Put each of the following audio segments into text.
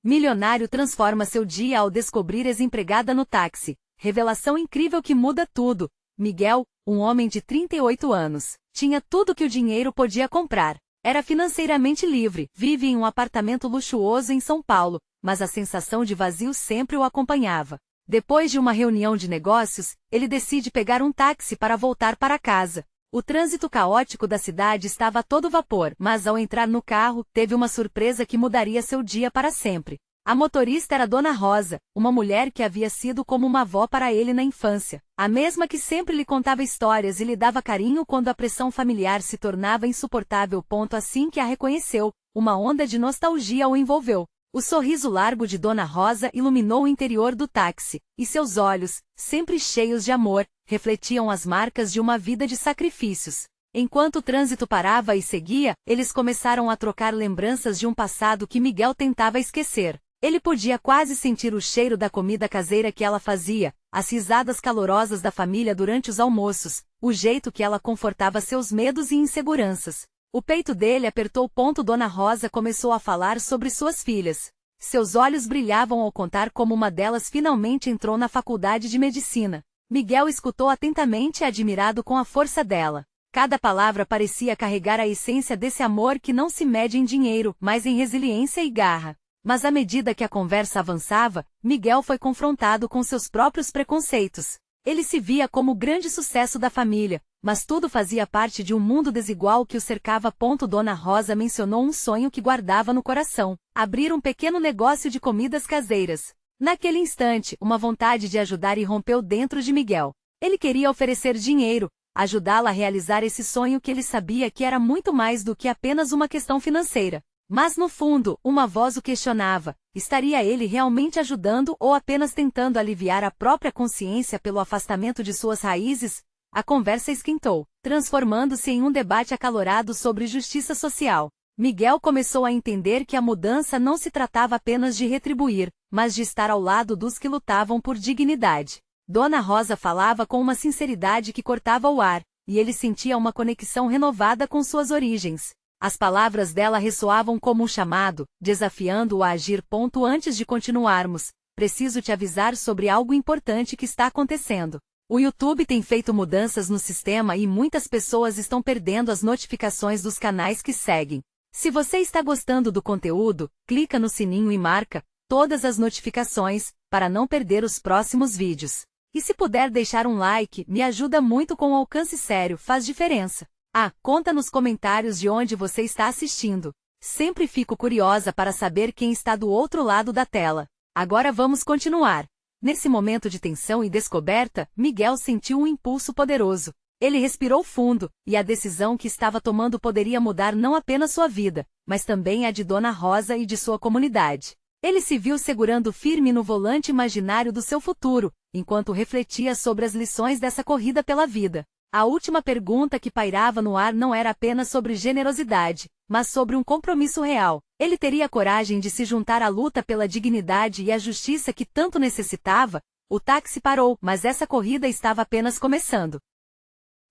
Milionário transforma seu dia ao descobrir ex-empregada no táxi. Revelação incrível que muda tudo. Miguel, um homem de 38 anos, tinha tudo que o dinheiro podia comprar. Era financeiramente livre, vive em um apartamento luxuoso em São Paulo, mas a sensação de vazio sempre o acompanhava. Depois de uma reunião de negócios, ele decide pegar um táxi para voltar para casa. O trânsito caótico da cidade estava a todo vapor, mas ao entrar no carro, teve uma surpresa que mudaria seu dia para sempre. A motorista era Dona Rosa, uma mulher que havia sido como uma avó para ele na infância. A mesma que sempre lhe contava histórias e lhe dava carinho quando a pressão familiar se tornava insuportável. Assim que a reconheceu, uma onda de nostalgia o envolveu. O sorriso largo de Dona Rosa iluminou o interior do táxi, e seus olhos, sempre cheios de amor, refletiam as marcas de uma vida de sacrifícios. Enquanto o trânsito parava e seguia, eles começaram a trocar lembranças de um passado que Miguel tentava esquecer. Ele podia quase sentir o cheiro da comida caseira que ela fazia, as risadas calorosas da família durante os almoços, o jeito que ela confortava seus medos e inseguranças. O peito dele apertou. Dona Rosa começou a falar sobre suas filhas. Seus olhos brilhavam ao contar como uma delas finalmente entrou na faculdade de medicina. Miguel escutou atentamente e admirado com a força dela. Cada palavra parecia carregar a essência desse amor que não se mede em dinheiro, mas em resiliência e garra. Mas à medida que a conversa avançava, Miguel foi confrontado com seus próprios preconceitos. Ele se via como o grande sucesso da família, mas tudo fazia parte de um mundo desigual que o cercava. Dona Rosa mencionou um sonho que guardava no coração: abrir um pequeno negócio de comidas caseiras. Naquele instante, uma vontade de ajudar irrompeu dentro de Miguel. Ele queria oferecer dinheiro, ajudá-la a realizar esse sonho que ele sabia que era muito mais do que apenas uma questão financeira. Mas no fundo, uma voz o questionava: estaria ele realmente ajudando ou apenas tentando aliviar a própria consciência pelo afastamento de suas raízes? A conversa esquentou, transformando-se em um debate acalorado sobre justiça social. Miguel começou a entender que a mudança não se tratava apenas de retribuir, mas de estar ao lado dos que lutavam por dignidade. Dona Rosa falava com uma sinceridade que cortava o ar, e ele sentia uma conexão renovada com suas origens. As palavras dela ressoavam como um chamado, desafiando-o a agir. Antes de continuarmos, preciso te avisar sobre algo importante que está acontecendo. O YouTube tem feito mudanças no sistema e muitas pessoas estão perdendo as notificações dos canais que seguem. Se você está gostando do conteúdo, clica no sininho e marca todas as notificações, para não perder os próximos vídeos. E se puder deixar um like, me ajuda muito. Com alcance sério, faz diferença. Conta nos comentários de onde você está assistindo. Sempre fico curiosa para saber quem está do outro lado da tela. Agora vamos continuar. Nesse momento de tensão e descoberta, Miguel sentiu um impulso poderoso. Ele respirou fundo, e a decisão que estava tomando poderia mudar não apenas sua vida, mas também a de Dona Rosa e de sua comunidade. Ele se viu segurando firme no volante imaginário do seu futuro, enquanto refletia sobre as lições dessa corrida pela vida. A última pergunta que pairava no ar não era apenas sobre generosidade, mas sobre um compromisso real. Ele teria coragem de se juntar à luta pela dignidade e a justiça que tanto necessitava? O táxi parou, mas essa corrida estava apenas começando.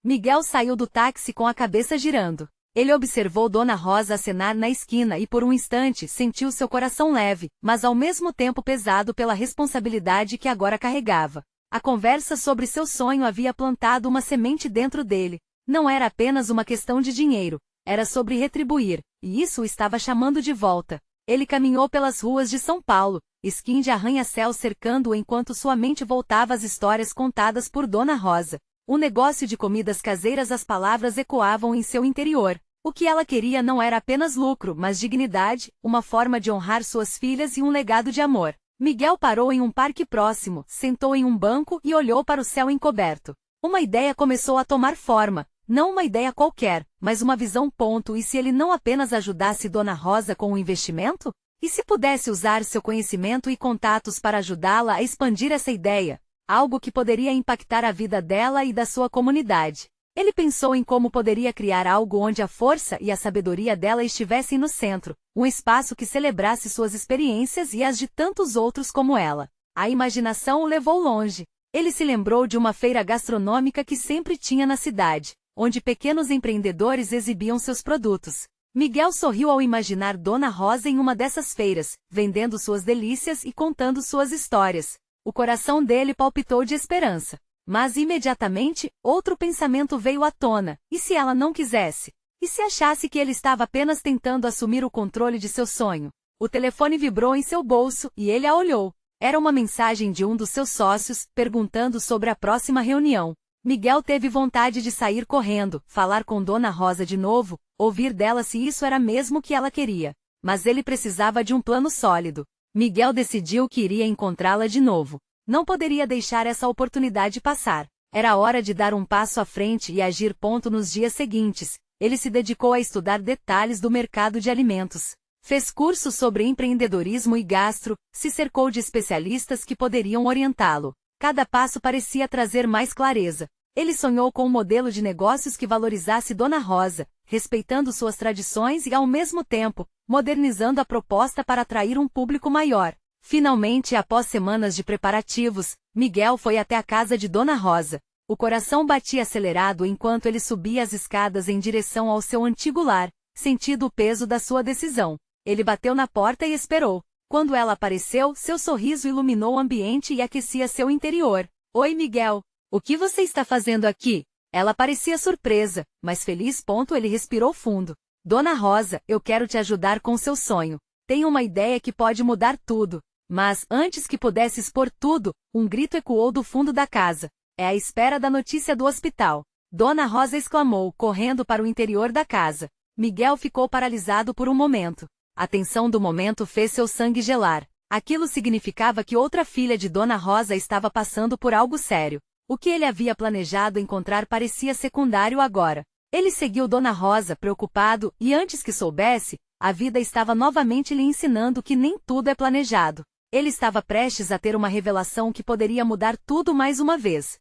Miguel saiu do táxi com a cabeça girando. Ele observou Dona Rosa acenar na esquina e por um instante sentiu seu coração leve, mas ao mesmo tempo pesado pela responsabilidade que agora carregava. A conversa sobre seu sonho havia plantado uma semente dentro dele. Não era apenas uma questão de dinheiro, era sobre retribuir, e isso o estava chamando de volta. Ele caminhou pelas ruas de São Paulo, skin de arranha-céu cercando-o enquanto sua mente voltava às histórias contadas por Dona Rosa. Um negócio de comidas caseiras. As palavras ecoavam em seu interior. O que ela queria não era apenas lucro, mas dignidade, uma forma de honrar suas filhas e um legado de amor. Miguel parou em um parque próximo, sentou em um banco e olhou para o céu encoberto. Uma ideia começou a tomar forma, não uma ideia qualquer, mas uma visão. E se ele não apenas ajudasse Dona Rosa com o investimento? E se pudesse usar seu conhecimento e contatos para ajudá-la a expandir essa ideia? Algo que poderia impactar a vida dela e da sua comunidade. Ele pensou em como poderia criar algo onde a força e a sabedoria dela estivessem no centro, um espaço que celebrasse suas experiências e as de tantos outros como ela. A imaginação o levou longe. Ele se lembrou de uma feira gastronômica que sempre tinha na cidade, onde pequenos empreendedores exibiam seus produtos. Miguel sorriu ao imaginar Dona Rosa em uma dessas feiras, vendendo suas delícias e contando suas histórias. O coração dele palpitou de esperança. Mas imediatamente, outro pensamento veio à tona. E se ela não quisesse? E se achasse que ele estava apenas tentando assumir o controle de seu sonho? O telefone vibrou em seu bolso, e ele a olhou. Era uma mensagem de um dos seus sócios, perguntando sobre a próxima reunião. Miguel teve vontade de sair correndo, falar com Dona Rosa de novo, ouvir dela se isso era mesmo o que ela queria. Mas ele precisava de um plano sólido. Miguel decidiu que iria encontrá-la de novo. Não poderia deixar essa oportunidade passar. Era hora de dar um passo à frente e agir. Nos dias seguintes, ele se dedicou a estudar detalhes do mercado de alimentos. Fez cursos sobre empreendedorismo e gastro, se cercou de especialistas que poderiam orientá-lo. Cada passo parecia trazer mais clareza. Ele sonhou com um modelo de negócios que valorizasse Dona Rosa, respeitando suas tradições e, ao mesmo tempo, modernizando a proposta para atrair um público maior. Finalmente, após semanas de preparativos, Miguel foi até a casa de Dona Rosa. O coração batia acelerado enquanto ele subia as escadas em direção ao seu antigo lar, sentindo o peso da sua decisão. Ele bateu na porta e esperou. Quando ela apareceu, seu sorriso iluminou o ambiente e aquecia seu interior. Oi, Miguel. O que você está fazendo aqui? Ela parecia surpresa, mas feliz. Ele respirou fundo. Dona Rosa, eu quero te ajudar com seu sonho. Tenho uma ideia que pode mudar tudo. Mas, antes que pudesse expor tudo, um grito ecoou do fundo da casa. É a espera da notícia do hospital. Dona Rosa exclamou, correndo para o interior da casa. Miguel ficou paralisado por um momento. A tensão do momento fez seu sangue gelar. Aquilo significava que outra filha de Dona Rosa estava passando por algo sério. O que ele havia planejado encontrar parecia secundário agora. Ele seguiu Dona Rosa, preocupado, e antes que soubesse, a vida estava novamente lhe ensinando que nem tudo é planejado. Ele estava prestes a ter uma revelação que poderia mudar tudo mais uma vez.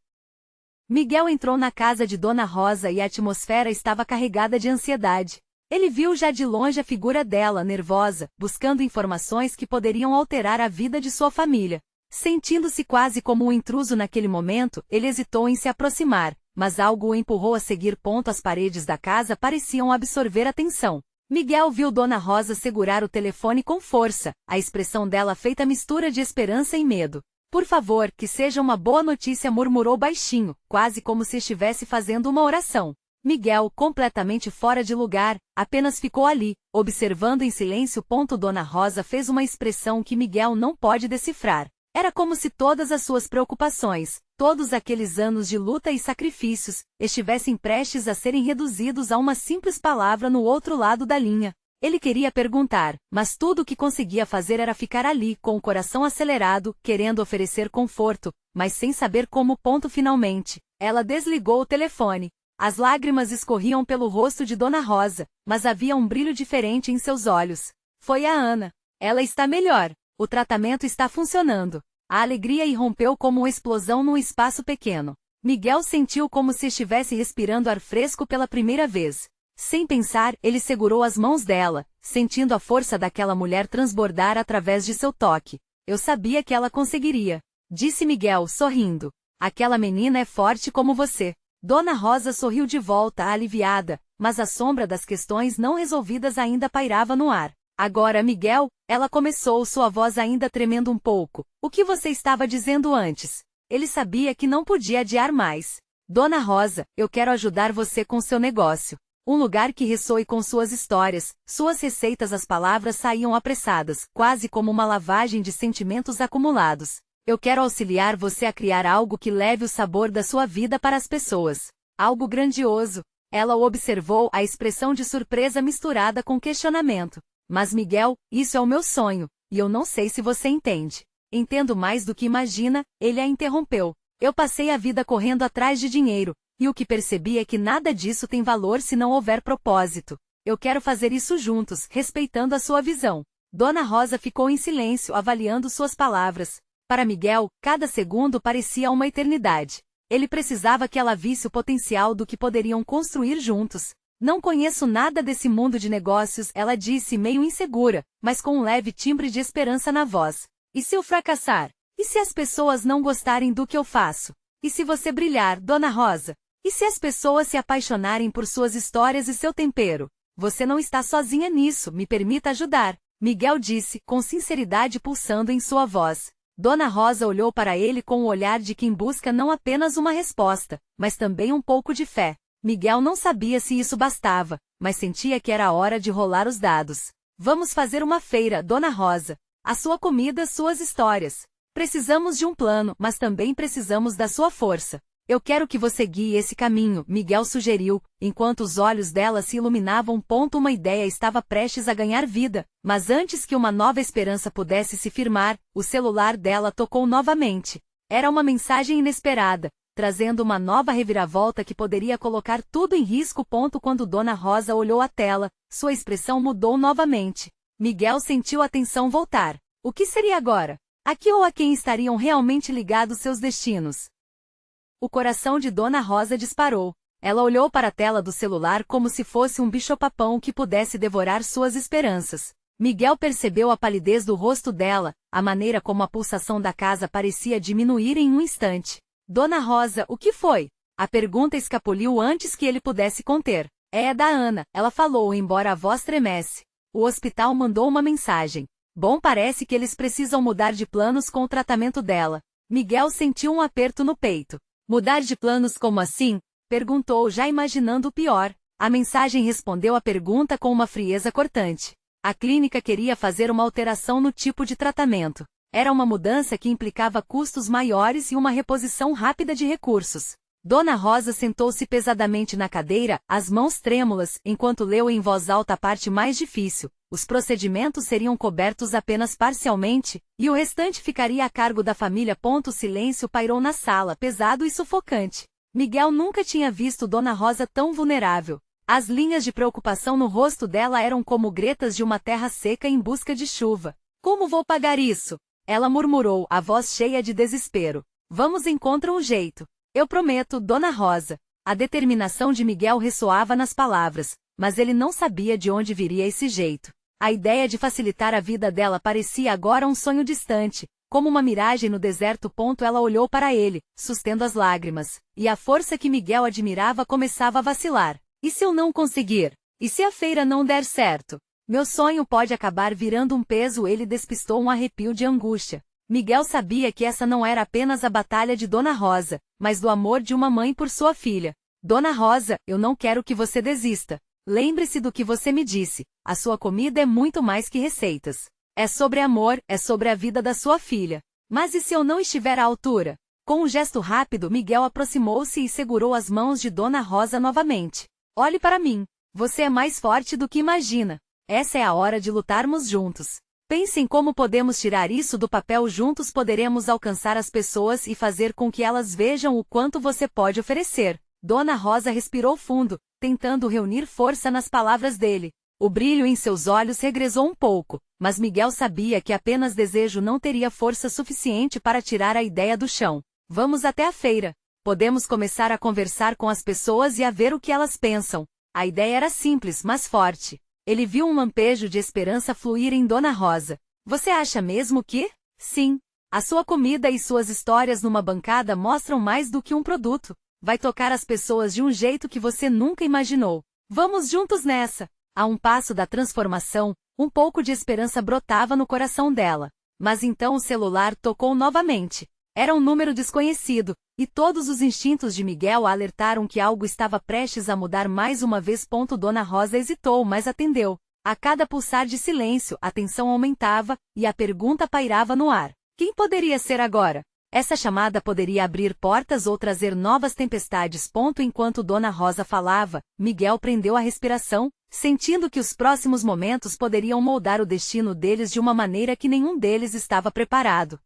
Miguel entrou na casa de Dona Rosa e a atmosfera estava carregada de ansiedade. Ele viu já de longe a figura dela, nervosa, buscando informações que poderiam alterar a vida de sua família. Sentindo-se quase como um intruso naquele momento, ele hesitou em se aproximar, mas algo o empurrou a seguir. As paredes da casa pareciam absorver atenção. Miguel viu Dona Rosa segurar o telefone com força, a expressão dela feita mistura de esperança e medo. Por favor, que seja uma boa notícia, murmurou baixinho, quase como se estivesse fazendo uma oração. Miguel, completamente fora de lugar, apenas ficou ali, observando em silêncio. Dona Rosa fez uma expressão que Miguel não pode decifrar. Era como se todas as suas preocupações, todos aqueles anos de luta e sacrifícios, estivessem prestes a serem reduzidos a uma simples palavra no outro lado da linha. Ele queria perguntar, mas tudo o que conseguia fazer era ficar ali, com o coração acelerado, querendo oferecer conforto, mas sem saber como. Finalmente, ela desligou o telefone. As lágrimas escorriam pelo rosto de Dona Rosa, mas havia um brilho diferente em seus olhos. Foi a Ana. Ela está melhor. O tratamento está funcionando. A alegria irrompeu como uma explosão num espaço pequeno. Miguel sentiu como se estivesse respirando ar fresco pela primeira vez. Sem pensar, ele segurou as mãos dela, sentindo a força daquela mulher transbordar através de seu toque. Eu sabia que ela conseguiria, disse Miguel, sorrindo. Aquela menina é forte como você. Dona Rosa sorriu de volta, aliviada, mas a sombra das questões não resolvidas ainda pairava no ar. Agora, Miguel, ela começou, sua voz ainda tremendo um pouco. O que você estava dizendo antes? Ele sabia que não podia adiar mais. Dona Rosa, eu quero ajudar você com seu negócio. Um lugar que ressoe com suas histórias, suas receitas. As palavras saíam apressadas, quase como uma lavagem de sentimentos acumulados. Eu quero auxiliar você a criar algo que leve o sabor da sua vida para as pessoas. Algo grandioso. Ela o observou, a expressão de surpresa misturada com questionamento. Mas Miguel, isso é o meu sonho, e eu não sei se você entende. Entendo mais do que imagina, ele a interrompeu. Eu passei a vida correndo atrás de dinheiro, e o que percebi é que nada disso tem valor se não houver propósito. Eu quero fazer isso juntos, respeitando a sua visão. Dona Rosa ficou em silêncio, avaliando suas palavras. Para Miguel, cada segundo parecia uma eternidade. Ele precisava que ela visse o potencial do que poderiam construir juntos. Não conheço nada desse mundo de negócios, ela disse meio insegura, mas com um leve timbre de esperança na voz. E se eu fracassar? E se as pessoas não gostarem do que eu faço? E se você brilhar, Dona Rosa? E se as pessoas se apaixonarem por suas histórias e seu tempero? Você não está sozinha nisso, me permita ajudar. Miguel disse, com sinceridade pulsando em sua voz. Dona Rosa olhou para ele com o olhar de quem busca não apenas uma resposta, mas também um pouco de fé. Miguel não sabia se isso bastava, mas sentia que era hora de rolar os dados. Vamos fazer uma feira, Dona Rosa. A sua comida, suas histórias. Precisamos de um plano, mas também precisamos da sua força. Eu quero que você guie esse caminho, Miguel sugeriu, enquanto os olhos dela se iluminavam. Uma ideia estava prestes a ganhar vida, mas antes que uma nova esperança pudesse se firmar, o celular dela tocou novamente. Era uma mensagem inesperada, trazendo uma nova reviravolta que poderia colocar tudo em risco. Quando Dona Rosa olhou a tela, sua expressão mudou novamente. Miguel sentiu a tensão voltar. O que seria agora? A que ou a quem estariam realmente ligados seus destinos? O coração de Dona Rosa disparou. Ela olhou para a tela do celular como se fosse um bicho-papão que pudesse devorar suas esperanças. Miguel percebeu a palidez do rosto dela, a maneira como a pulsação da casa parecia diminuir em um instante. Dona Rosa, o que foi? A pergunta escapuliu antes que ele pudesse conter. É da Ana, ela falou, embora a voz tremesse. O hospital mandou uma mensagem. Bom, parece que eles precisam mudar de planos com o tratamento dela. Miguel sentiu um aperto no peito. Mudar de planos como assim? Perguntou, já imaginando o pior. A mensagem respondeu a pergunta com uma frieza cortante. A clínica queria fazer uma alteração no tipo de tratamento. Era uma mudança que implicava custos maiores e uma reposição rápida de recursos. Dona Rosa sentou-se pesadamente na cadeira, as mãos trêmulas, enquanto leu em voz alta a parte mais difícil. Os procedimentos seriam cobertos apenas parcialmente, e o restante ficaria a cargo da família. Silêncio pairou na sala, pesado e sufocante. Miguel nunca tinha visto Dona Rosa tão vulnerável. As linhas de preocupação no rosto dela eram como gretas de uma terra seca em busca de chuva. Como vou pagar isso? Ela murmurou, a voz cheia de desespero. Vamos encontrar um jeito. Eu prometo, Dona Rosa. A determinação de Miguel ressoava nas palavras, mas ele não sabia de onde viria esse jeito. A ideia de facilitar a vida dela parecia agora um sonho distante, como uma miragem no deserto. Ela olhou para ele, sustendo as lágrimas, e a força que Miguel admirava começava a vacilar. E se eu não conseguir? E se a feira não der certo? Meu sonho pode acabar virando um peso. Ele despistou um arrepio de angústia. Miguel sabia que essa não era apenas a batalha de Dona Rosa, mas do amor de uma mãe por sua filha. Dona Rosa, eu não quero que você desista. Lembre-se do que você me disse, a sua comida é muito mais que receitas. É sobre amor, é sobre a vida da sua filha. Mas e se eu não estiver à altura? Com um gesto rápido, Miguel aproximou-se e segurou as mãos de Dona Rosa novamente. Olhe para mim. Você é mais forte do que imagina. Essa é a hora de lutarmos juntos. Pense em como podemos tirar isso do papel. Juntos poderemos alcançar as pessoas e fazer com que elas vejam o quanto você pode oferecer. Dona Rosa respirou fundo, tentando reunir força nas palavras dele. O brilho em seus olhos regressou um pouco, mas Miguel sabia que apenas desejo não teria força suficiente para tirar a ideia do chão. Vamos até a feira. Podemos começar a conversar com as pessoas e a ver o que elas pensam. A ideia era simples, mas forte. Ele viu um lampejo de esperança fluir em Dona Rosa. Você acha mesmo que? Sim. A sua comida e suas histórias numa bancada mostram mais do que um produto. Vai tocar as pessoas de um jeito que você nunca imaginou. Vamos juntos nessa. A um passo da transformação, um pouco de esperança brotava no coração dela. Mas então o celular tocou novamente. Era um número desconhecido, e todos os instintos de Miguel a alertaram que algo estava prestes a mudar mais uma vez. Dona Rosa hesitou, mas atendeu. A cada pulsar de silêncio, a tensão aumentava, e a pergunta pairava no ar. Quem poderia ser agora? Essa chamada poderia abrir portas ou trazer novas tempestades. Enquanto Dona Rosa falava, Miguel prendeu a respiração, sentindo que os próximos momentos poderiam moldar o destino deles de uma maneira que nenhum deles estava preparado.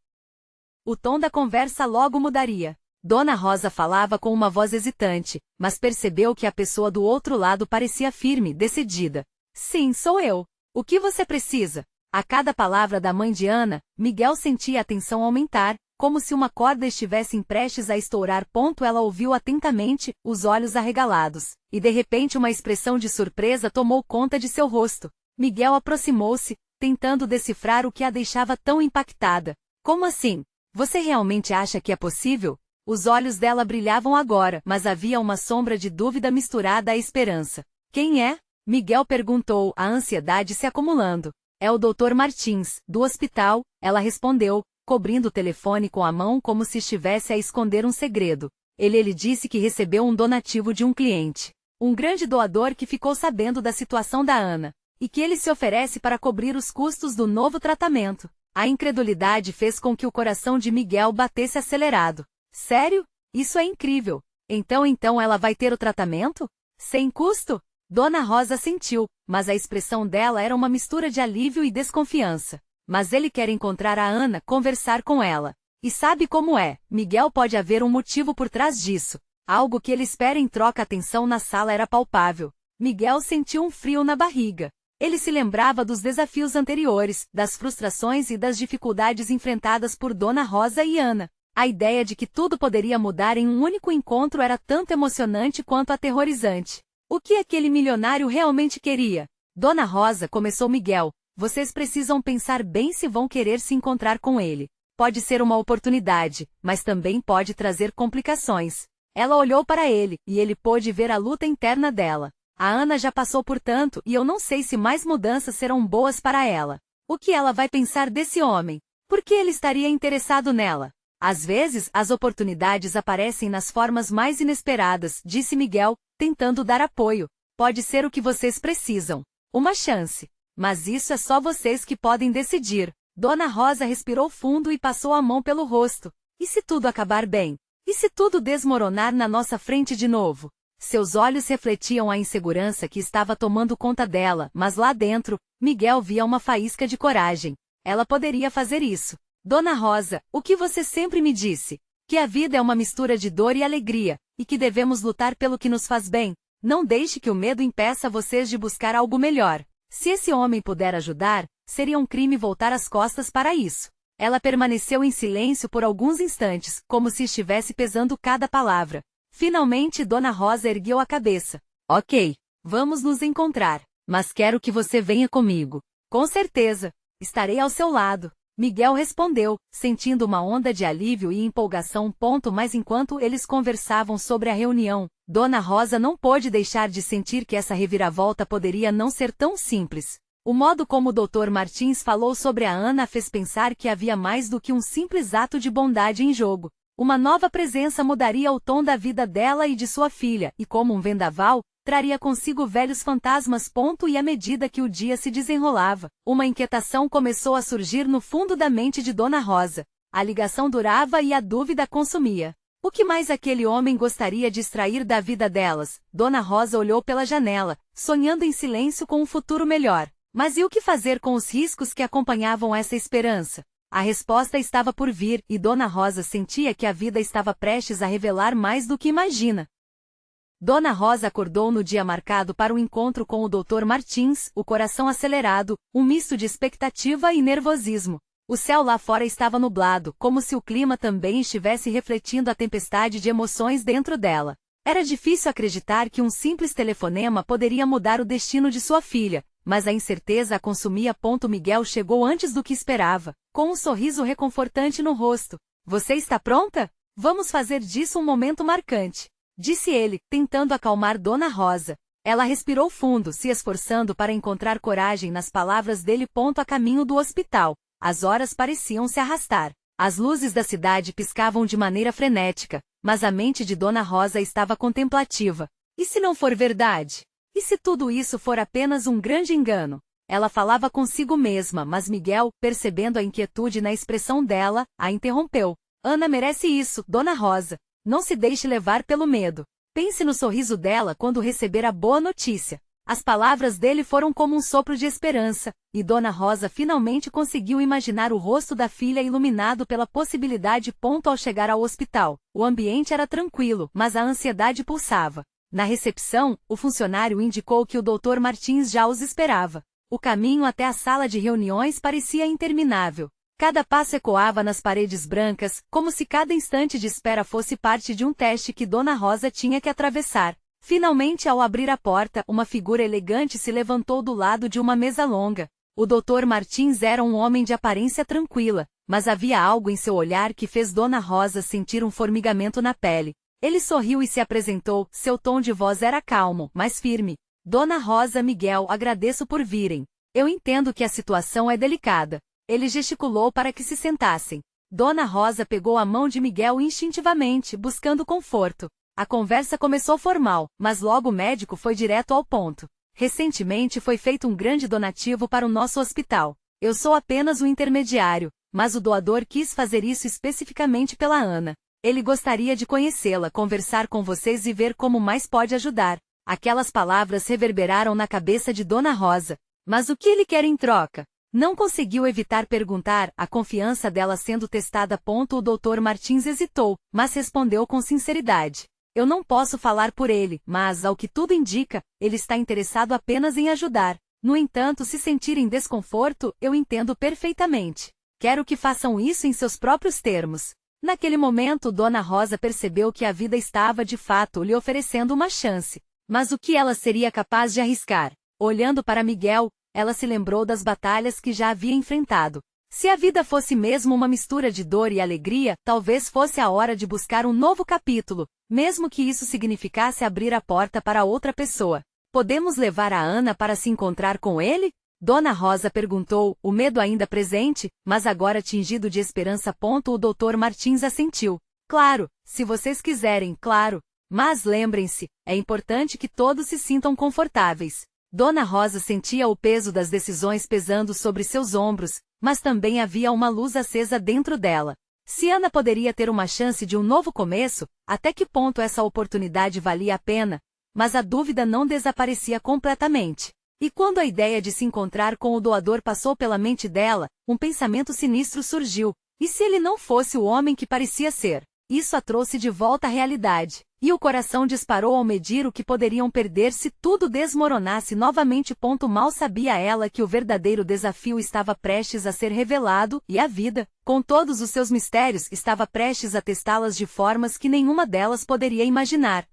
O tom da conversa logo mudaria. Dona Rosa falava com uma voz hesitante, mas percebeu que a pessoa do outro lado parecia firme, decidida. Sim, sou eu. O que você precisa? A cada palavra da mãe de Ana, Miguel sentia a tensão aumentar, como se uma corda estivesse prestes a estourar. Ela ouviu atentamente, os olhos arregalados, e de repente uma expressão de surpresa tomou conta de seu rosto. Miguel aproximou-se, tentando decifrar o que a deixava tão impactada. Como assim? Você realmente acha que é possível? Os olhos dela brilhavam agora, mas havia uma sombra de dúvida misturada à esperança. Quem é? Miguel perguntou, a ansiedade se acumulando. É o Dr. Martins, do hospital, ela respondeu, cobrindo o telefone com a mão como se estivesse a esconder um segredo. Ele disse que recebeu um donativo de um cliente. Um grande doador que ficou sabendo da situação da Ana. E que ele se oferece para cobrir os custos do novo tratamento. A incredulidade fez com que o coração de Miguel batesse acelerado. Sério? Isso é incrível. Então ela vai ter o tratamento? Sem custo? Dona Rosa sentiu, mas a expressão dela era uma mistura de alívio e desconfiança. Mas ele quer encontrar a Ana, conversar com ela. E sabe como é, Miguel pode haver um motivo por trás disso. Algo que ele espera em troca. A tensão na sala era palpável. Miguel sentiu um frio na barriga. Ele se lembrava dos desafios anteriores, das frustrações e das dificuldades enfrentadas por Dona Rosa e Ana. A ideia de que tudo poderia mudar em um único encontro era tanto emocionante quanto aterrorizante. O que aquele milionário realmente queria? Dona Rosa, começou Miguel, vocês precisam pensar bem se vão querer se encontrar com ele. Pode ser uma oportunidade, mas também pode trazer complicações. Ela olhou para ele, e ele pôde ver a luta interna dela. A Ana já passou por tanto, e eu não sei se mais mudanças serão boas para ela. O que ela vai pensar desse homem? Por que ele estaria interessado nela? Às vezes, as oportunidades aparecem nas formas mais inesperadas, disse Miguel, tentando dar apoio. Pode ser o que vocês precisam. Uma chance. Mas isso é só vocês que podem decidir. Dona Rosa respirou fundo e passou a mão pelo rosto. E se tudo acabar bem? E se tudo desmoronar na nossa frente de novo? Seus olhos refletiam a insegurança que estava tomando conta dela, mas lá dentro, Miguel via uma faísca de coragem. Ela poderia fazer isso. Dona Rosa, o que você sempre me disse? Que a vida é uma mistura de dor e alegria, e que devemos lutar pelo que nos faz bem. Não deixe que o medo impeça vocês de buscar algo melhor. Se esse homem puder ajudar, seria um crime voltar as costas para isso. Ela permaneceu em silêncio por alguns instantes, como se estivesse pesando cada palavra. Finalmente Dona Rosa ergueu a cabeça. Ok, vamos nos encontrar, mas quero que você venha comigo. Com certeza, estarei ao seu lado. Miguel respondeu, sentindo uma onda de alívio e empolgação. Mas enquanto eles conversavam sobre a reunião, Dona Rosa não pôde deixar de sentir que essa reviravolta poderia não ser tão simples. O modo como o Dr. Martins falou sobre a Ana a fez pensar que havia mais do que um simples ato de bondade em jogo. Uma nova presença mudaria o tom da vida dela e de sua filha, e como um vendaval, traria consigo velhos fantasmas. E à medida que o dia se desenrolava, uma inquietação começou a surgir no fundo da mente de Dona Rosa. A ligação durava e a dúvida consumia. O que mais aquele homem gostaria de extrair da vida delas? Dona Rosa olhou pela janela, sonhando em silêncio com um futuro melhor. Mas e o que fazer com os riscos que acompanhavam essa esperança? A resposta estava por vir, e Dona Rosa sentia que a vida estava prestes a revelar mais do que imagina. Dona Rosa acordou no dia marcado para o encontro com o Dr. Martins, o coração acelerado, um misto de expectativa e nervosismo. O céu lá fora estava nublado, como se o clima também estivesse refletindo a tempestade de emoções dentro dela. Era difícil acreditar que um simples telefonema poderia mudar o destino de sua filha, mas a incerteza a consumia. Miguel chegou antes do que esperava, com um sorriso reconfortante no rosto. Você está pronta? Vamos fazer disso um momento marcante, disse ele, tentando acalmar Dona Rosa. Ela respirou fundo, se esforçando para encontrar coragem nas palavras dele. A caminho do hospital, as horas pareciam se arrastar. As luzes da cidade piscavam de maneira frenética, mas a mente de Dona Rosa estava contemplativa. E se não for verdade? E se tudo isso for apenas um grande engano? Ela falava consigo mesma, mas Miguel, percebendo a inquietude na expressão dela, a interrompeu. Ana merece isso, Dona Rosa. Não se deixe levar pelo medo. Pense no sorriso dela quando receber a boa notícia. As palavras dele foram como um sopro de esperança, e Dona Rosa finalmente conseguiu imaginar o rosto da filha iluminado pela possibilidade. Ao chegar ao hospital, o ambiente era tranquilo, mas a ansiedade pulsava. Na recepção, o funcionário indicou que o Dr. Martins já os esperava. O caminho até a sala de reuniões parecia interminável. Cada passo ecoava nas paredes brancas, como se cada instante de espera fosse parte de um teste que Dona Rosa tinha que atravessar. Finalmente, ao abrir a porta, uma figura elegante se levantou do lado de uma mesa longa. O Dr. Martins era um homem de aparência tranquila, mas havia algo em seu olhar que fez Dona Rosa sentir um formigamento na pele. Ele sorriu e se apresentou, seu tom de voz era calmo, mas firme. Dona Rosa, Miguel, agradeço por virem. Eu entendo que a situação é delicada. Ele gesticulou para que se sentassem. Dona Rosa pegou a mão de Miguel instintivamente, buscando conforto. A conversa começou formal, mas logo o médico foi direto ao ponto. Recentemente foi feito um grande donativo para o nosso hospital. Eu sou apenas o intermediário, mas o doador quis fazer isso especificamente pela Ana. Ele gostaria de conhecê-la, conversar com vocês e ver como mais pode ajudar. Aquelas palavras reverberaram na cabeça de Dona Rosa. Mas o que ele quer em troca? Não conseguiu evitar perguntar, a confiança dela sendo testada. O Dr. Martins hesitou, mas respondeu com sinceridade. Eu não posso falar por ele, mas, ao que tudo indica, ele está interessado apenas em ajudar. No entanto, se sentir em desconforto, eu entendo perfeitamente. Quero que façam isso em seus próprios termos. Naquele momento, Dona Rosa percebeu que a vida estava de fato lhe oferecendo uma chance. Mas o que ela seria capaz de arriscar? Olhando para Miguel, ela se lembrou das batalhas que já havia enfrentado. Se a vida fosse mesmo uma mistura de dor e alegria, talvez fosse a hora de buscar um novo capítulo, mesmo que isso significasse abrir a porta para outra pessoa. Podemos levar a Ana para se encontrar com ele? Dona Rosa perguntou, o medo ainda presente, mas agora tingido de esperança. O Dr. Martins assentiu. Claro, se vocês quiserem, claro. Mas lembrem-se, é importante que todos se sintam confortáveis. Dona Rosa sentia o peso das decisões pesando sobre seus ombros, mas também havia uma luz acesa dentro dela. Se Ana poderia ter uma chance de um novo começo, até que ponto essa oportunidade valia a pena? Mas a dúvida não desaparecia completamente. E quando a ideia de se encontrar com o doador passou pela mente dela, um pensamento sinistro surgiu. E se ele não fosse o homem que parecia ser? Isso a trouxe de volta à realidade. E o coração disparou ao medir o que poderiam perder se tudo desmoronasse novamente. Mal sabia ela que o verdadeiro desafio estava prestes a ser revelado, e a vida, com todos os seus mistérios, estava prestes a testá-las de formas que nenhuma delas poderia imaginar.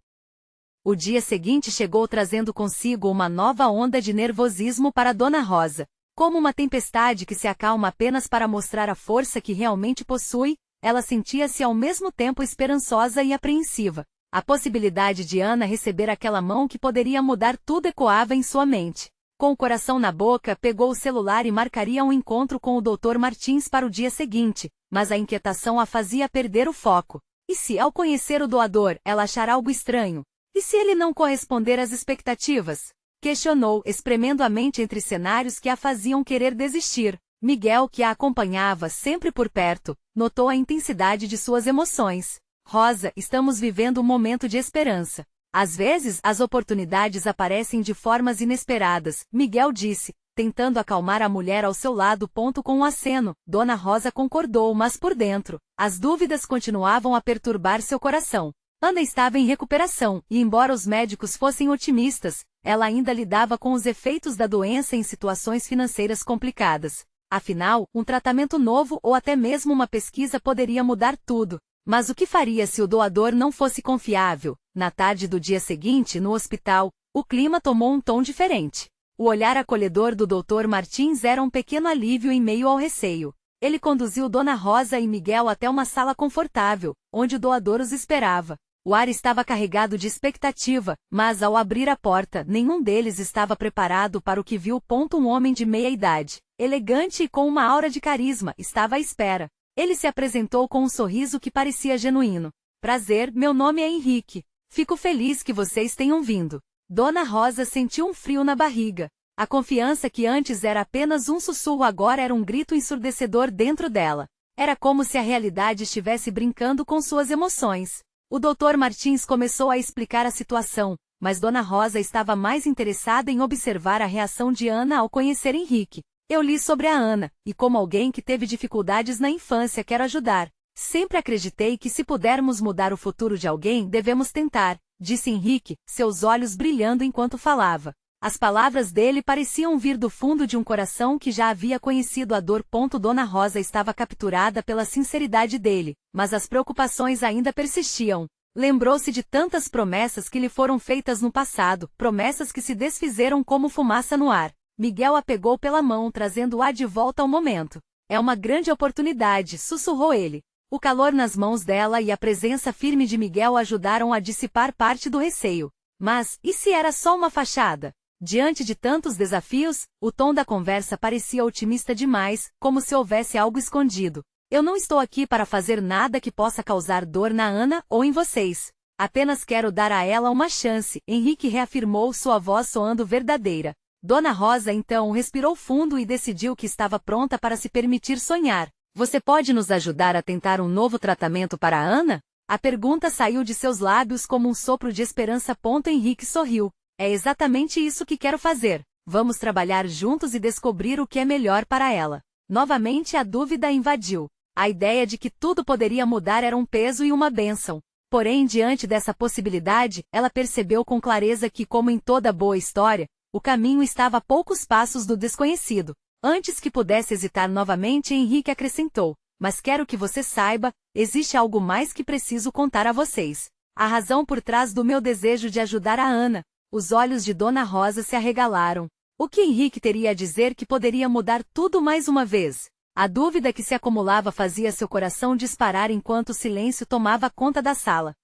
O dia seguinte chegou trazendo consigo uma nova onda de nervosismo para Dona Rosa. Como uma tempestade que se acalma apenas para mostrar a força que realmente possui, ela sentia-se ao mesmo tempo esperançosa e apreensiva. A possibilidade de Ana receber aquela mão que poderia mudar tudo ecoava em sua mente. Com o coração na boca, pegou o celular e marcaria um encontro com o Dr. Martins para o dia seguinte, mas a inquietação a fazia perder o foco. E se, ao conhecer o doador, ela achar algo estranho? E se ele não corresponder às expectativas? Questionou, espremendo a mente entre cenários que a faziam querer desistir. Miguel, que a acompanhava sempre por perto, notou a intensidade de suas emoções. Rosa, estamos vivendo um momento de esperança. Às vezes, as oportunidades aparecem de formas inesperadas, Miguel disse, tentando acalmar a mulher ao seu lado. Com um aceno, Dona Rosa concordou, mas por dentro, as dúvidas continuavam a perturbar seu coração. Ana estava em recuperação, e embora os médicos fossem otimistas, ela ainda lidava com os efeitos da doença em situações financeiras complicadas. Afinal, um tratamento novo ou até mesmo uma pesquisa poderia mudar tudo. Mas o que faria se o doador não fosse confiável? Na tarde do dia seguinte, no hospital, o clima tomou um tom diferente. O olhar acolhedor do Dr. Martins era um pequeno alívio em meio ao receio. Ele conduziu Dona Rosa e Miguel até uma sala confortável, onde o doador os esperava. O ar estava carregado de expectativa, mas ao abrir a porta, nenhum deles estava preparado para o que viu. Um homem de meia idade, elegante e com uma aura de carisma, estava à espera. Ele se apresentou com um sorriso que parecia genuíno. Prazer, meu nome é Henrique. Fico feliz que vocês tenham vindo. Dona Rosa sentiu um frio na barriga. A confiança que antes era apenas um sussurro agora era um grito ensurdecedor dentro dela. Era como se a realidade estivesse brincando com suas emoções. O Dr. Martins começou a explicar a situação, mas Dona Rosa estava mais interessada em observar a reação de Ana ao conhecer Henrique. Eu li sobre a Ana, e como alguém que teve dificuldades na infância quero ajudar. Sempre acreditei que se pudermos mudar o futuro de alguém devemos tentar, disse Henrique, seus olhos brilhando enquanto falava. As palavras dele pareciam vir do fundo de um coração que já havia conhecido a dor. Dona Rosa estava capturada pela sinceridade dele, mas as preocupações ainda persistiam. Lembrou-se de tantas promessas que lhe foram feitas no passado, promessas que se desfizeram como fumaça no ar. Miguel a pegou pela mão, trazendo-a de volta ao momento. É uma grande oportunidade, sussurrou ele. O calor nas mãos dela e a presença firme de Miguel ajudaram a dissipar parte do receio. Mas, e se era só uma fachada? Diante de tantos desafios, o tom da conversa parecia otimista demais, como se houvesse algo escondido. Eu não estou aqui para fazer nada que possa causar dor na Ana ou em vocês. Apenas quero dar a ela uma chance, Henrique reafirmou, sua voz soando verdadeira. Dona Rosa então respirou fundo e decidiu que estava pronta para se permitir sonhar. Você pode nos ajudar a tentar um novo tratamento para a Ana? A pergunta saiu de seus lábios como um sopro de esperança. Henrique sorriu. É exatamente isso que quero fazer. Vamos trabalhar juntos e descobrir o que é melhor para ela. Novamente a dúvida a invadiu. A ideia de que tudo poderia mudar era um peso e uma bênção. Porém, diante dessa possibilidade, ela percebeu com clareza que, como em toda boa história, o caminho estava a poucos passos do desconhecido. Antes que pudesse hesitar novamente, Henrique acrescentou: mas quero que você saiba, existe algo mais que preciso contar a vocês. A razão por trás do meu desejo de ajudar a Ana. Os olhos de Dona Rosa se arregalaram. O que Henrique teria a dizer que poderia mudar tudo mais uma vez? A dúvida que se acumulava fazia seu coração disparar enquanto o silêncio tomava conta da sala.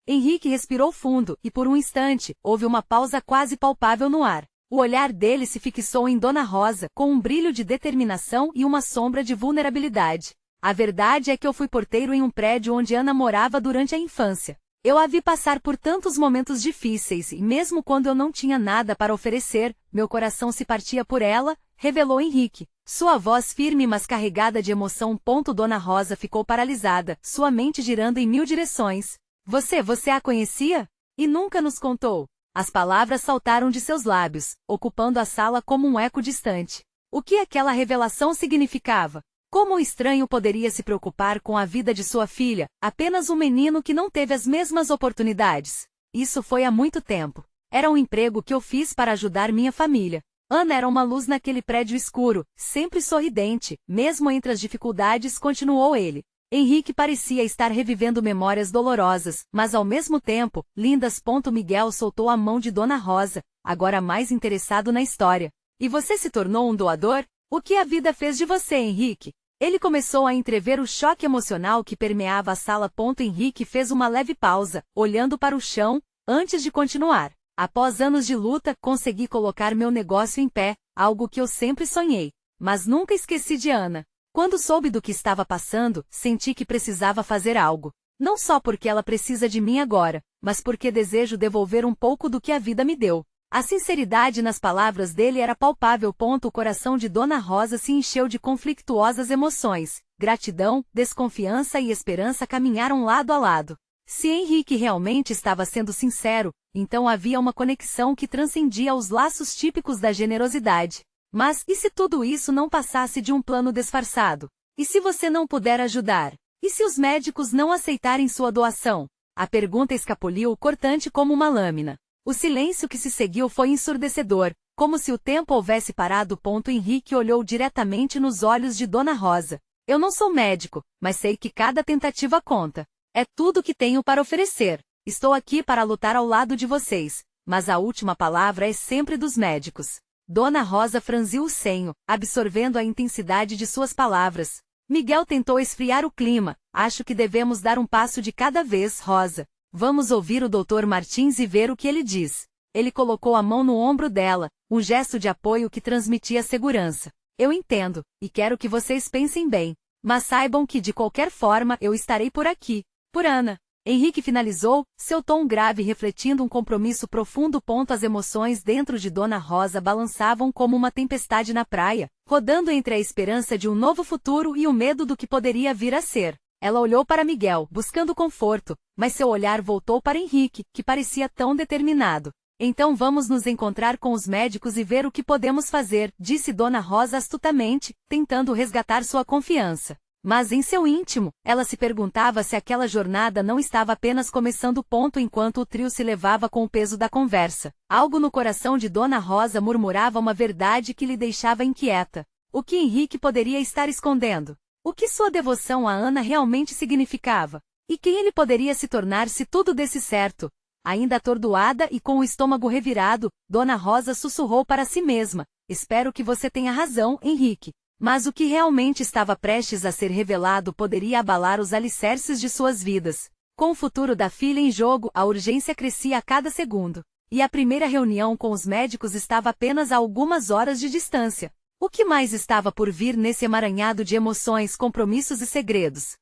Henrique respirou fundo, e por um instante, houve uma pausa quase palpável no ar. O olhar dele se fixou em Dona Rosa, com um brilho de determinação e uma sombra de vulnerabilidade. A verdade é que eu fui porteiro em um prédio onde Ana morava durante a infância. Eu a vi passar por tantos momentos difíceis e mesmo quando eu não tinha nada para oferecer, meu coração se partia por ela, revelou Henrique. Sua voz firme mas carregada de emoção. Dona Rosa ficou paralisada, sua mente girando em mil direções. Você a conhecia? E nunca nos contou. As palavras saltaram de seus lábios, ocupando a sala como um eco distante. O que aquela revelação significava? Como o estranho poderia se preocupar com a vida de sua filha, apenas um menino que não teve as mesmas oportunidades? Isso foi há muito tempo. Era um emprego que eu fiz para ajudar minha família. Ana era uma luz naquele prédio escuro, sempre sorridente, mesmo entre as dificuldades, continuou ele. Henrique parecia estar revivendo memórias dolorosas, mas ao mesmo tempo, lindas. Miguel soltou a mão de Dona Rosa, agora mais interessado na história. E você se tornou um doador? O que a vida fez de você, Henrique? Ele começou a entrever o choque emocional que permeava a sala. Henrique fez uma leve pausa, olhando para o chão, antes de continuar. Após anos de luta, consegui colocar meu negócio em pé, algo que eu sempre sonhei. Mas nunca esqueci de Ana. Quando soube do que estava passando, senti que precisava fazer algo. Não só porque ela precisa de mim agora, mas porque desejo devolver um pouco do que a vida me deu. A sinceridade nas palavras dele era palpável. O coração de Dona Rosa se encheu de conflituosas emoções. Gratidão, desconfiança e esperança caminharam lado a lado. Se Henrique realmente estava sendo sincero, então havia uma conexão que transcendia os laços típicos da generosidade. Mas, e se tudo isso não passasse de um plano disfarçado? E se você não puder ajudar? E se os médicos não aceitarem sua doação? A pergunta escapuliu cortante como uma lâmina. O silêncio que se seguiu foi ensurdecedor, como se o tempo houvesse parado. Henrique olhou diretamente nos olhos de Dona Rosa. Eu não sou médico, mas sei que cada tentativa conta. É tudo que tenho para oferecer. Estou aqui para lutar ao lado de vocês, mas a última palavra é sempre dos médicos. Dona Rosa franziu o senho, absorvendo a intensidade de suas palavras. Miguel tentou esfriar o clima. Acho que devemos dar um passo de cada vez, Rosa. Vamos ouvir o Dr. Martins e ver o que ele diz. Ele colocou a mão no ombro dela, um gesto de apoio que transmitia segurança. Eu entendo, e quero que vocês pensem bem. Mas saibam que de qualquer forma eu estarei por aqui. Por Ana. Henrique finalizou, seu tom grave refletindo um compromisso profundo. As emoções dentro de Dona Rosa balançavam como uma tempestade na praia, rodando entre a esperança de um novo futuro e o medo do que poderia vir a ser. Ela olhou para Miguel, buscando conforto, mas seu olhar voltou para Henrique, que parecia tão determinado. Então vamos nos encontrar com os médicos e ver o que podemos fazer, disse Dona Rosa astutamente, tentando resgatar sua confiança. Mas em seu íntimo, ela se perguntava se aquela jornada não estava apenas começando. Enquanto o trio se levava com o peso da conversa, algo no coração de Dona Rosa murmurava uma verdade que lhe deixava inquieta. O que Henrique poderia estar escondendo? O que sua devoção a Ana realmente significava? E quem ele poderia se tornar se tudo desse certo? Ainda atordoada e com o estômago revirado, Dona Rosa sussurrou para si mesma: espero que você tenha razão, Henrique. Mas o que realmente estava prestes a ser revelado poderia abalar os alicerces de suas vidas. Com o futuro da filha em jogo, a urgência crescia a cada segundo. E a primeira reunião com os médicos estava apenas a algumas horas de distância. O que mais estava por vir nesse emaranhado de emoções, compromissos e segredos?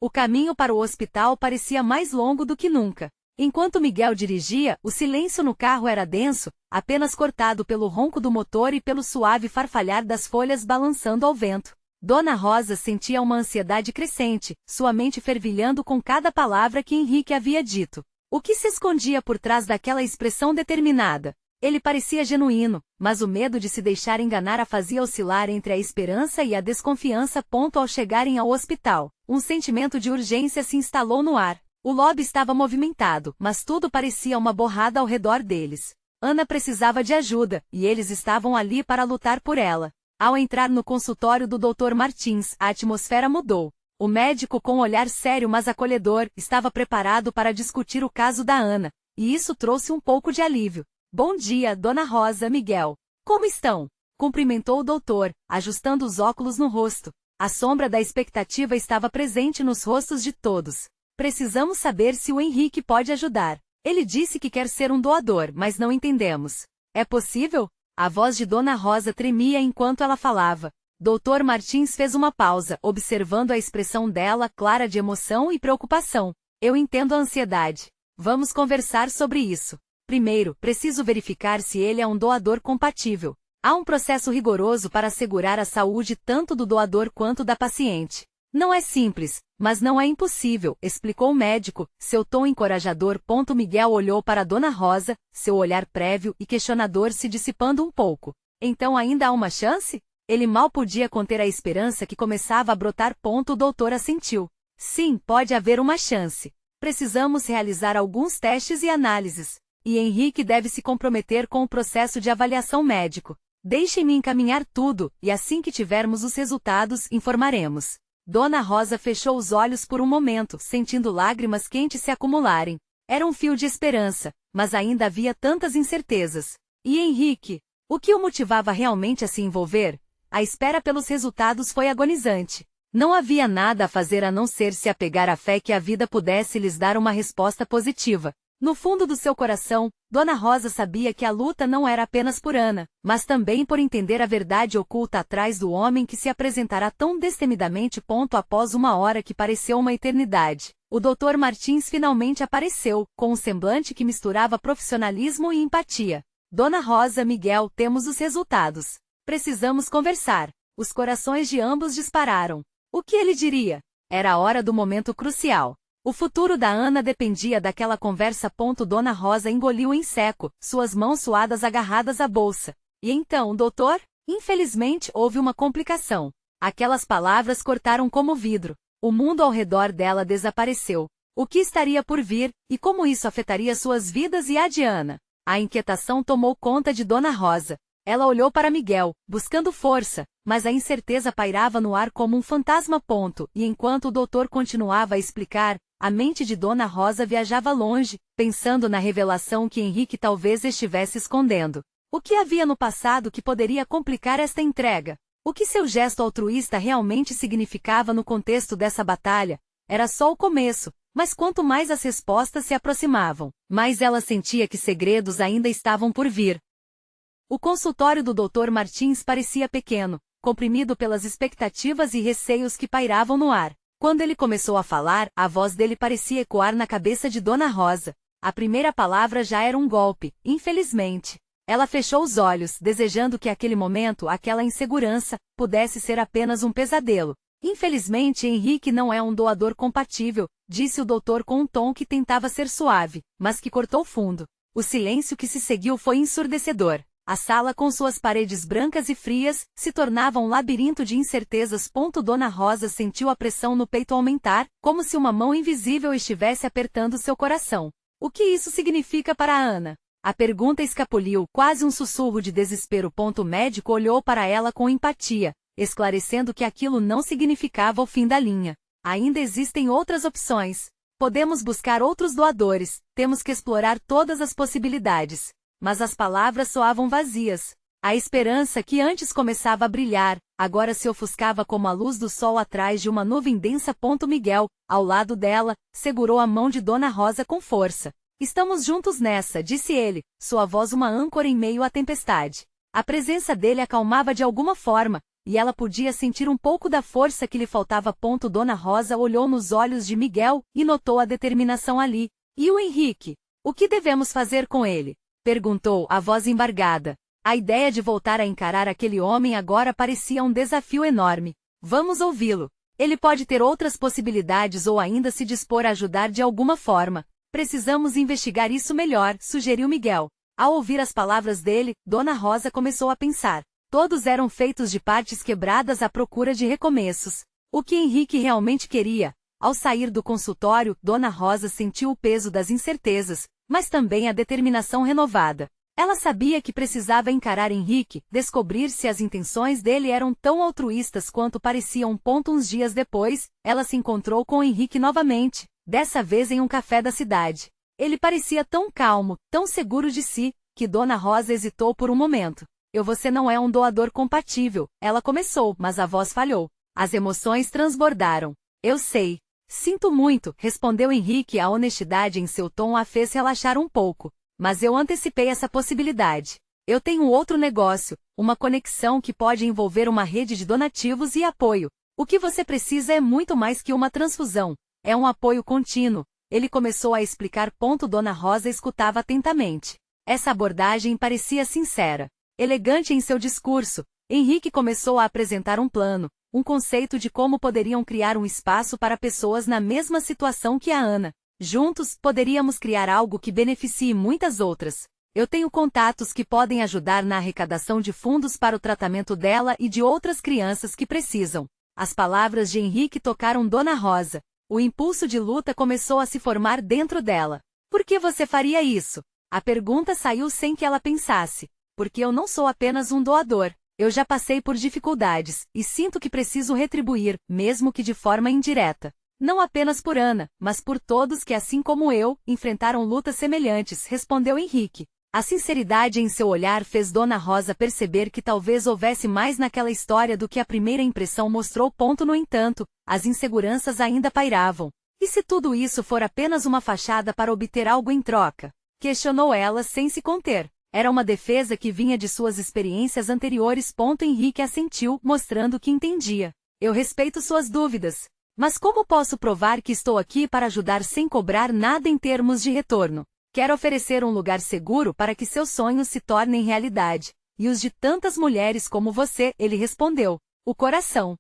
O caminho para o hospital parecia mais longo do que nunca. Enquanto Miguel dirigia, o silêncio no carro era denso, apenas cortado pelo ronco do motor e pelo suave farfalhar das folhas balançando ao vento. Dona Rosa sentia uma ansiedade crescente, sua mente fervilhando com cada palavra que Henrique havia dito. O que se escondia por trás daquela expressão determinada? Ele parecia genuíno, mas o medo de se deixar enganar a fazia oscilar entre a esperança e a desconfiança. Ao chegarem ao hospital, um sentimento de urgência se instalou no ar. O lobby estava movimentado, mas tudo parecia uma borrada ao redor deles. Ana precisava de ajuda, e eles estavam ali para lutar por ela. Ao entrar no consultório do Dr. Martins, a atmosfera mudou. O médico, com um olhar sério mas acolhedor, estava preparado para discutir o caso da Ana, e isso trouxe um pouco de alívio. Bom dia, Dona Rosa, Miguel. Como estão? Cumprimentou o doutor, ajustando os óculos no rosto. A sombra da expectativa estava presente nos rostos de todos. Precisamos saber se o Henrique pode ajudar. Ele disse que quer ser um doador, mas não entendemos. É possível? A voz de Dona Rosa tremia enquanto ela falava. Dr. Martins fez uma pausa, observando a expressão dela, clara de emoção e preocupação. Eu entendo a ansiedade. Vamos conversar sobre isso. Primeiro, preciso verificar se ele é um doador compatível. Há um processo rigoroso para assegurar a saúde tanto do doador quanto da paciente. Não é simples, mas não é impossível, explicou o médico, seu tom encorajador. Miguel olhou para Dona Rosa, seu olhar prévio e questionador se dissipando um pouco. Então ainda há uma chance? Ele mal podia conter a esperança que começava a brotar. O doutor assentiu. Sim, pode haver uma chance. Precisamos realizar alguns testes e análises. E Henrique deve se comprometer com o processo de avaliação médico. Deixem-me encaminhar tudo, e assim que tivermos os resultados, informaremos. Dona Rosa fechou os olhos por um momento, sentindo lágrimas quentes se acumularem. Era um fio de esperança, mas ainda havia tantas incertezas. E Henrique? O que o motivava realmente a se envolver? A espera pelos resultados foi agonizante. Não havia nada a fazer a não ser se apegar à fé que a vida pudesse lhes dar uma resposta positiva. No fundo do seu coração, Dona Rosa sabia que a luta não era apenas por Ana, mas também por entender a verdade oculta atrás do homem que se apresentará tão destemidamente. Após uma hora que pareceu uma eternidade, o Dr. Martins finalmente apareceu, com um semblante que misturava profissionalismo e empatia. Dona Rosa, Miguel, temos os resultados. Precisamos conversar. Os corações de ambos dispararam. O que ele diria? Era a hora do momento crucial. O futuro da Ana dependia daquela conversa. Dona Rosa engoliu em seco, suas mãos suadas agarradas à bolsa. E então, doutor? Infelizmente, houve uma complicação. Aquelas palavras cortaram como vidro. O mundo ao redor dela desapareceu. O que estaria por vir, e como isso afetaria suas vidas e a de Ana? A inquietação tomou conta de Dona Rosa. Ela olhou para Miguel, buscando força, mas a incerteza pairava no ar como um fantasma. E enquanto o doutor continuava a explicar, a mente de Dona Rosa viajava longe, pensando na revelação que Henrique talvez estivesse escondendo. O que havia no passado que poderia complicar esta entrega? O que seu gesto altruísta realmente significava no contexto dessa batalha? Era só o começo, mas quanto mais as respostas se aproximavam, mais ela sentia que segredos ainda estavam por vir. O consultório do Dr. Martins parecia pequeno, comprimido pelas expectativas e receios que pairavam no ar. Quando ele começou a falar, a voz dele parecia ecoar na cabeça de Dona Rosa. A primeira palavra já era um golpe, infelizmente. Ela fechou os olhos, desejando que aquele momento, aquela insegurança, pudesse ser apenas um pesadelo. Infelizmente, Henrique não é um doador compatível, disse o doutor com um tom que tentava ser suave, mas que cortou fundo. O silêncio que se seguiu foi ensurdecedor. A sala, com suas paredes brancas e frias, se tornava um labirinto de incertezas. Dona Rosa sentiu a pressão no peito aumentar, como se uma mão invisível estivesse apertando seu coração. O que isso significa para Ana? A pergunta escapuliu, quase um sussurro de desespero. O médico olhou para ela com empatia, esclarecendo que aquilo não significava o fim da linha. Ainda existem outras opções. Podemos buscar outros doadores, temos que explorar todas as possibilidades. Mas as palavras soavam vazias. A esperança que antes começava a brilhar, agora se ofuscava como a luz do sol atrás de uma nuvem densa. Miguel, ao lado dela, segurou a mão de Dona Rosa com força. Estamos juntos nessa, disse ele, sua voz uma âncora em meio à tempestade. A presença dele acalmava de alguma forma, e ela podia sentir um pouco da força que lhe faltava. Dona Rosa olhou nos olhos de Miguel e notou a determinação ali. E o Henrique? O que devemos fazer com ele? Perguntou, a voz embargada. A ideia de voltar a encarar aquele homem agora parecia um desafio enorme. Vamos ouvi-lo. Ele pode ter outras possibilidades ou ainda se dispor a ajudar de alguma forma. Precisamos investigar isso melhor, sugeriu Miguel. Ao ouvir as palavras dele, Dona Rosa começou a pensar. Todos eram feitos de partes quebradas à procura de recomeços. O que Henrique realmente queria? Ao sair do consultório, Dona Rosa sentiu o peso das incertezas, mas também a determinação renovada. Ela sabia que precisava encarar Henrique, descobrir se as intenções dele eram tão altruístas quanto pareciam. Uns dias depois, ela se encontrou com Henrique novamente, dessa vez em um café da cidade. Ele parecia tão calmo, tão seguro de si, que Dona Rosa hesitou por um momento. Você não é um doador compatível, ela começou, mas a voz falhou. As emoções transbordaram. Eu sei. Sinto muito, respondeu Henrique. A honestidade em seu tom a fez relaxar um pouco. Mas eu antecipei essa possibilidade. Eu tenho outro negócio, uma conexão que pode envolver uma rede de donativos e apoio. O que você precisa é muito mais que uma transfusão. É um apoio contínuo. Ele começou a explicar. Dona Rosa escutava atentamente. Essa abordagem parecia sincera, elegante em seu discurso. Henrique começou a apresentar um plano, um conceito de como poderiam criar um espaço para pessoas na mesma situação que a Ana. Juntos, poderíamos criar algo que beneficie muitas outras. Eu tenho contatos que podem ajudar na arrecadação de fundos para o tratamento dela e de outras crianças que precisam. As palavras de Henrique tocaram Dona Rosa. O impulso de luta começou a se formar dentro dela. Por que você faria isso? A pergunta saiu sem que ela pensasse. Porque eu não sou apenas um doador. Eu já passei por dificuldades, e sinto que preciso retribuir, mesmo que de forma indireta. Não apenas por Ana, mas por todos que, assim como eu, enfrentaram lutas semelhantes, respondeu Henrique. A sinceridade em seu olhar fez Dona Rosa perceber que talvez houvesse mais naquela história do que a primeira impressão mostrou. No entanto, as inseguranças ainda pairavam. E se tudo isso for apenas uma fachada para obter algo em troca? Questionou ela sem se conter. Era uma defesa que vinha de suas experiências anteriores. Henrique assentiu, mostrando que entendia. Eu respeito suas dúvidas. Mas como posso provar que estou aqui para ajudar sem cobrar nada em termos de retorno? Quero oferecer um lugar seguro para que seus sonhos se tornem realidade. E os de tantas mulheres como você, ele respondeu. O coração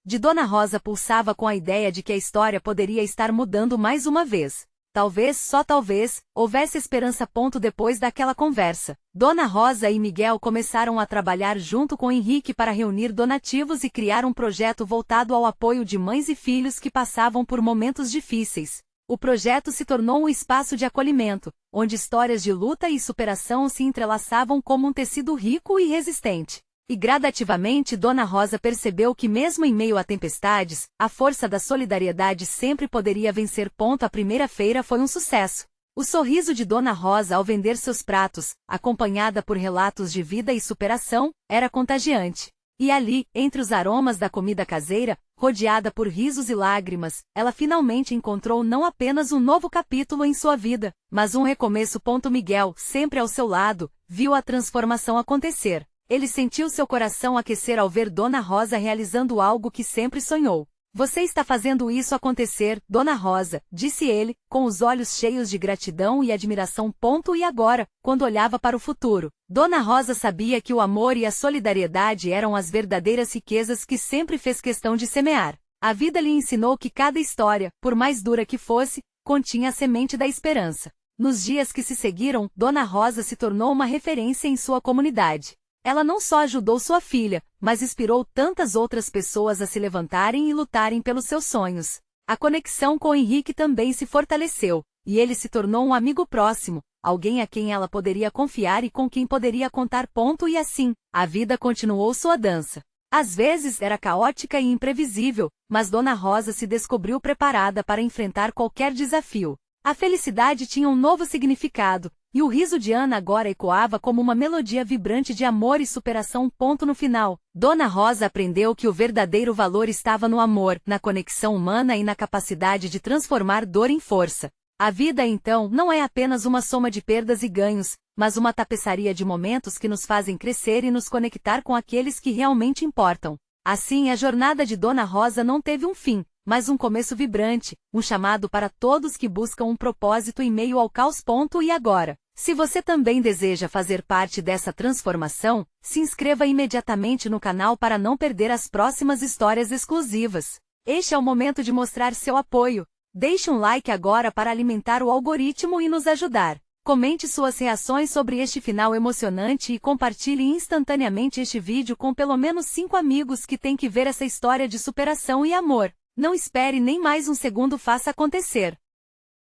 de Dona Rosa pulsava com a ideia de que a história poderia estar mudando mais uma vez. Talvez, só talvez, houvesse esperança. Depois daquela conversa, Dona Rosa e Miguel começaram a trabalhar junto com Henrique para reunir donativos e criar um projeto voltado ao apoio de mães e filhos que passavam por momentos difíceis. O projeto se tornou um espaço de acolhimento, onde histórias de luta e superação se entrelaçavam como um tecido rico e resistente. E gradativamente Dona Rosa percebeu que mesmo em meio a tempestades, a força da solidariedade sempre poderia vencer. A primeira feira foi um sucesso. O sorriso de Dona Rosa ao vender seus pratos, acompanhada por relatos de vida e superação, era contagiante. E ali, entre os aromas da comida caseira, rodeada por risos e lágrimas, ela finalmente encontrou não apenas um novo capítulo em sua vida, mas um recomeço. Miguel, sempre ao seu lado, viu a transformação acontecer. Ele sentiu seu coração aquecer ao ver Dona Rosa realizando algo que sempre sonhou. Você está fazendo isso acontecer, Dona Rosa, disse ele, com os olhos cheios de gratidão e admiração. E agora, quando olhava para o futuro, Dona Rosa sabia que o amor e a solidariedade eram as verdadeiras riquezas que sempre fez questão de semear. A vida lhe ensinou que cada história, por mais dura que fosse, continha a semente da esperança. Nos dias que se seguiram, Dona Rosa se tornou uma referência em sua comunidade. Ela não só ajudou sua filha, mas inspirou tantas outras pessoas a se levantarem e lutarem pelos seus sonhos. A conexão com Henrique também se fortaleceu, e ele se tornou um amigo próximo, alguém a quem ela poderia confiar e com quem poderia contar. E assim, a vida continuou sua dança. Às vezes era caótica e imprevisível, mas Dona Rosa se descobriu preparada para enfrentar qualquer desafio. A felicidade tinha um novo significado, e o riso de Ana agora ecoava como uma melodia vibrante de amor e superação. No final, Dona Rosa aprendeu que o verdadeiro valor estava no amor, na conexão humana e na capacidade de transformar dor em força. A vida então não é apenas uma soma de perdas e ganhos, mas uma tapeçaria de momentos que nos fazem crescer e nos conectar com aqueles que realmente importam. Assim, a jornada de Dona Rosa não teve um fim, mas um começo vibrante, um chamado para todos que buscam um propósito em meio ao caos. E agora? Se você também deseja fazer parte dessa transformação, se inscreva imediatamente no canal para não perder as próximas histórias exclusivas. Este é o momento de mostrar seu apoio. Deixe um like agora para alimentar o algoritmo e nos ajudar. Comente suas reações sobre este final emocionante e compartilhe instantaneamente este vídeo com pelo menos 5 amigos que têm que ver essa história de superação e amor. Não espere nem mais um segundo, faça acontecer.